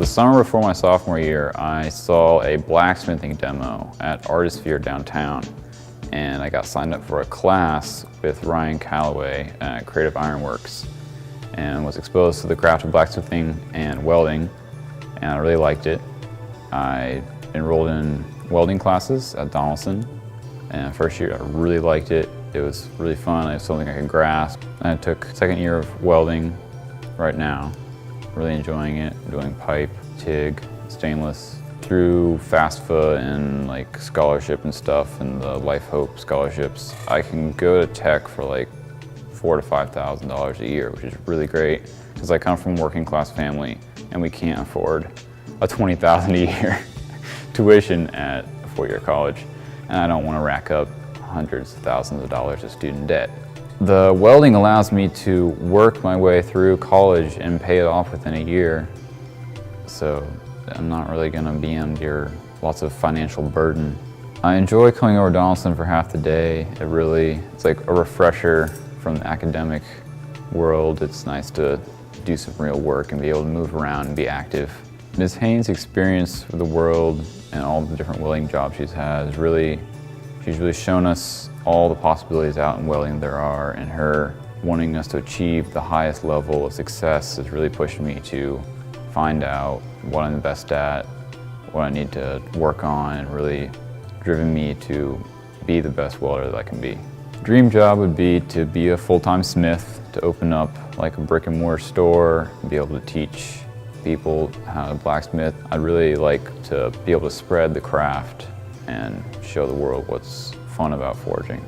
The summer before my sophomore year, I saw a blacksmithing demo at Artisphere downtown, and I got signed up for a class with Ryan Calloway at Creative Ironworks, and was exposed to the craft of blacksmithing and welding, and I really liked it. I enrolled in welding classes at Donaldson, and first year I really liked it. It was really fun. It was something I could grasp. And I took second year of welding right now. Really enjoying it, doing pipe, TIG, stainless. Through FAFSA and like scholarship and stuff and the Life Hope scholarships, I can go to Tech for like $4,000 to $5,000 a year, which is really great because I come from a working class family and we can't afford a $20,000 a year tuition at a four-year college, and I don't want to rack up hundreds of thousands of dollars of student debt. The welding allows me to work my way through college and pay it off within a year, so I'm not really going to be under lots of financial burden. I enjoy coming over to Donaldson for half the day. It's like a refresher from the academic world. It's nice to do some real work and be able to move around and be active. Ms. Haynes' experience with the world and all the different welding jobs she's had is she's really shown us all the possibilities out in welding there are, and her wanting us to achieve the highest level of success has really pushed me to find out what I'm the best at, what I need to work on, and really driven me to be the best welder that I can be. Dream job would be to be a full-time smith, to open up like a brick and mortar store, be able to teach people how to blacksmith. I'd really like to be able to spread the craft and show the world what's fun about forging.